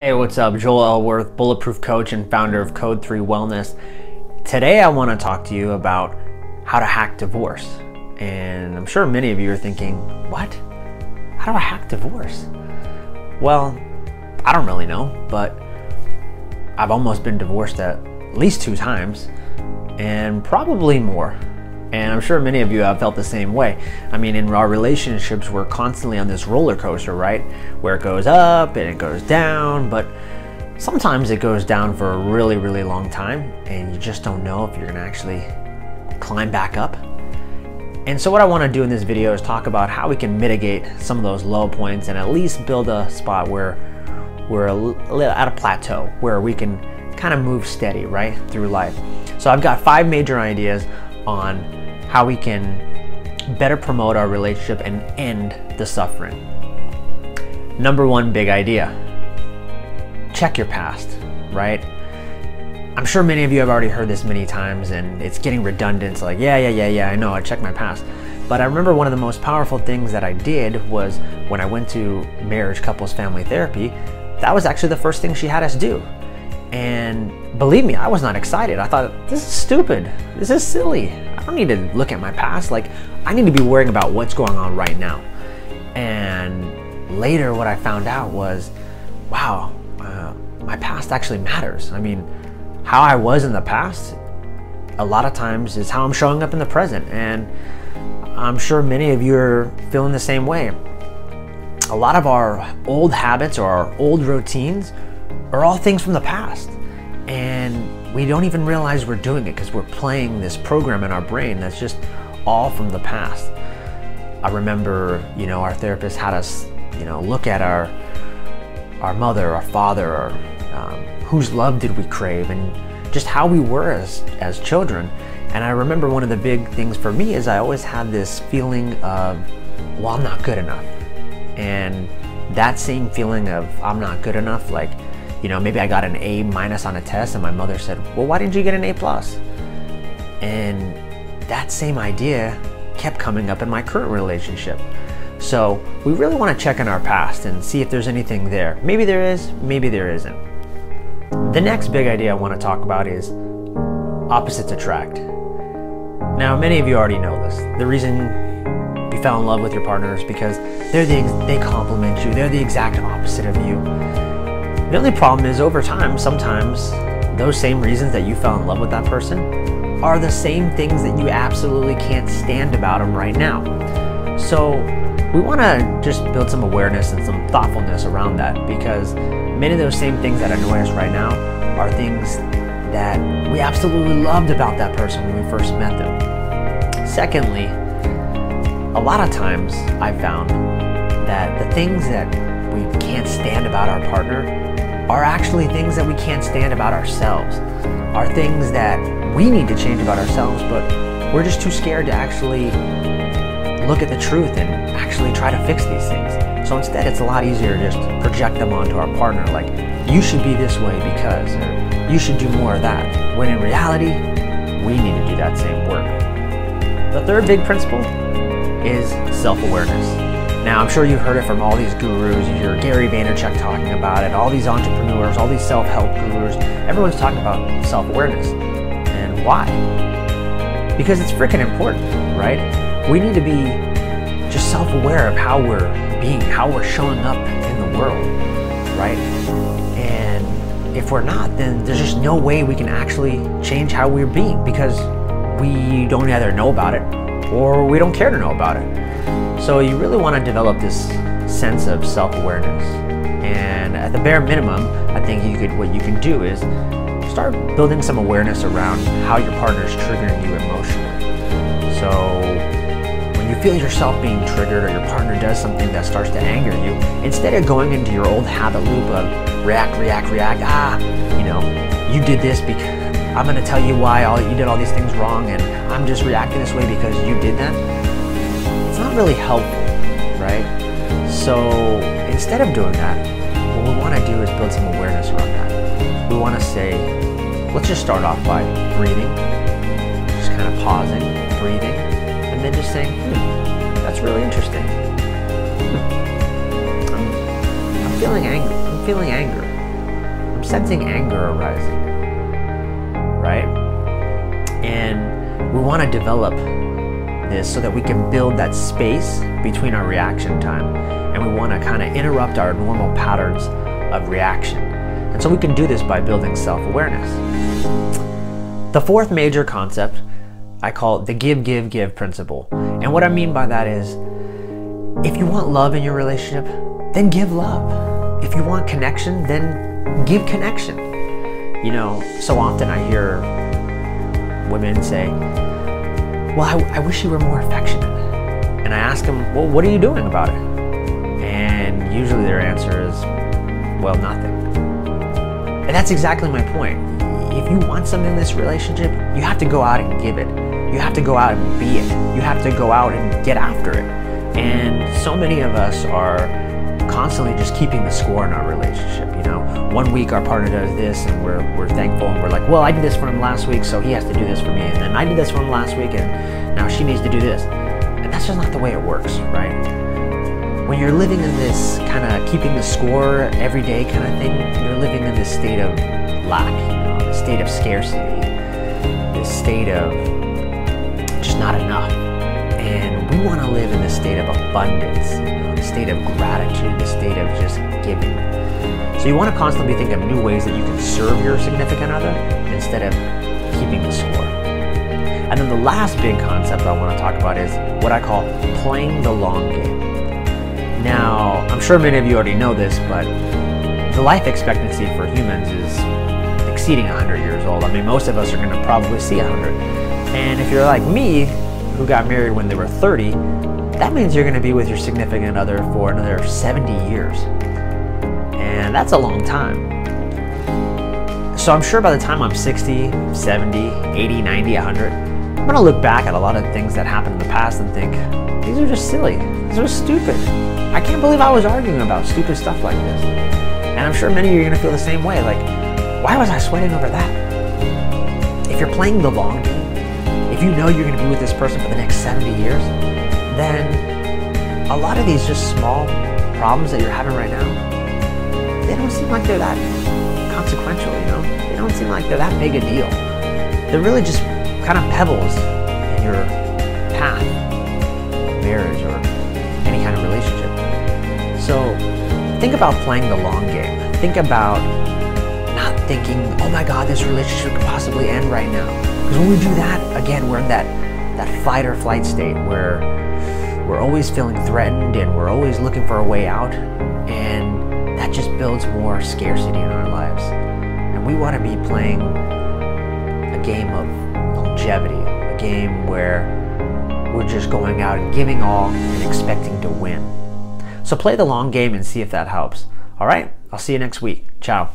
Hey, what's up? Joel Elworth, Bulletproof Coach and founder of Code 3 Wellness. Today I want to talk to you about how to hack divorce. And I'm sure many of you are thinking, what? How do I hack divorce? Well, I don't really know, but I've almost been divorced at least 2 times and probably more. And I'm sure many of you have felt the same way. I mean, in our relationships, we're constantly on this roller coaster, right? Where it goes up and it goes down, but sometimes it goes down for a really, really long time and you just don't know if you're gonna actually climb back up. And so what I wanna do in this video is talk about how we can mitigate some of those low points and at least build a spot where we're at a plateau, where we can kind of move steady, right, through life. So I've got 5 major ideas on how we can better promote our relationship and end the suffering. Number 1 big idea, check your past, right? I'm sure many of you have already heard this many times and it's getting redundant. It's like, yeah, I know, I checked my past. But I remember one of the most powerful things that I did was when I went to marriage, couples, family therapy, that was actually the first thing she had us do. And believe me, I was not excited. I thought, this is stupid. This is silly. I don't need to look at my past. Like, I need to be worrying about what's going on right now. And later what I found out was, wow, my past actually matters. I mean, how I was in the past, a lot of times is how I'm showing up in the present. And I'm sure many of you are feeling the same way. A lot of our old habits or our old routines are all things from the past, and we don't even realize we're doing it because we're playing this program in our brain that's just all from the past. I remember, our therapist had us, look at our mother, our father, or whose love did we crave, and just how we were as children. And I remember one of the big things for me is I always had this feeling of, well, I'm not good enough. And that same feeling of I'm not good enough, like, maybe I got an A- on a test and my mother said, well, why didn't you get an A+? And that same idea kept coming up in my current relationship. So we really want to check in our past and see if there's anything there. Maybe there is, maybe there isn't. The next big idea I want to talk about is opposites attract. Now, many of you already know this. The reason you fell in love with your partner is because they complement you. They're the exact opposite of you. The only problem is over time, sometimes those same reasons that you fell in love with that person are the same things that you absolutely can't stand about them right now. So we want to just build some awareness and some thoughtfulness around that, because many of those same things that annoy us right now are things that we absolutely loved about that person when we first met them. Secondly, a lot of times I've found that the things that we can't stand about our partner are actually things that we can't stand about ourselves, are things that we need to change about ourselves, but we're just too scared to actually look at the truth and actually try to fix these things. So instead, it's a lot easier to just project them onto our partner, like, you should be this way because, or you should do more of that, when in reality, we need to do that same work. The third big principle is self-awareness. Now, I'm sure you've heard it from all these gurus. You hear Gary Vaynerchuk talking about it, all these entrepreneurs, all these self-help gurus. Everyone's talking about self-awareness. And why? Because it's freaking important, right? We need to be just self-aware of how we're being, how we're showing up in the world, right? And if we're not, then there's just no way we can actually change how we're being, because we don't either know about it or we don't care to know about it. So you really want to develop this sense of self-awareness. And at the bare minimum, I think what you can do is start building some awareness around how your partner is triggering you emotionally. So when you feel yourself being triggered or your partner does something that starts to anger you, instead of going into your old habit loop of react, you did this because I'm going to tell you why you did all these things wrong and I'm just reacting this way because you did that. It's not really helpful, right? So instead of doing that, what we want to do is build some awareness around that. We want to say, let's just start off by breathing, just kind of pausing, breathing, and then just saying, that's really interesting. I'm feeling anger. sensing anger arising, right? And we want to develop this so that we can build that space between our reaction time, and we want to kind of interrupt our normal patterns of reaction. And so we can do this by building self-awareness. The fourth major concept I call the give principle. And what I mean by that is, if you want love in your relationship, then give love. If you want connection, then give connection. You know, so often I hear women say, well, I wish you were more affectionate. And I ask them, well, what are you doing about it? And usually their answer is, well, nothing. And that's exactly my point. If you want something in this relationship, you have to go out and give it. You have to go out and be it. You have to go out and get after it. And so many of us are constantly just keeping the score in our relationship. You know, one week our partner does this and we're thankful, and we're like, well, I did this for him last week, so he has to do this for me. And then I did this for him last week, and now she needs to do this. And that's just not the way it works, right? When you're living in this kind of keeping the score every day kind of thing, you're living in this state of lack, you know, this state of scarcity, this state of just not enough. And we want to live in this state of abundance, you know, the state of gratitude, the state of just giving. So you want to constantly think of new ways that you can serve your significant other instead of keeping the score. And then the last big concept I want to talk about is what I call playing the long game. Now, I'm sure many of you already know this, but the life expectancy for humans is exceeding 100 years old. I mean, most of us are going to probably see 100. And if you're like me, who got married when they were 30, that means you're going to be with your significant other for another 70 years. And that's a long time. So I'm sure by the time I'm 60, 70, 80, 90, 100, I'm going to look back at a lot of things that happened in the past and think, these are just silly. These are stupid. I can't believe I was arguing about stupid stuff like this. And I'm sure many of you are going to feel the same way. Like, why was I sweating over that? If you're playing the long game, if you know you're going to be with this person for the next 70 years, then a lot of these just small problems that you're having right now, they don't seem like they're that consequential, you know? They don't seem like they're that big a deal. They're really just kind of pebbles in your path of marriage or any kind of relationship. So think about playing the long game. Think about not thinking, oh my God, this relationship could possibly end right now. Because when we do that, again, we're in that fight or flight state where we're always feeling threatened and we're always looking for a way out. And that just builds more scarcity in our lives. And we want to be playing a game of longevity, a game where we're just going out and giving all and expecting to win. So play the long game and see if that helps. All right, I'll see you next week. Ciao.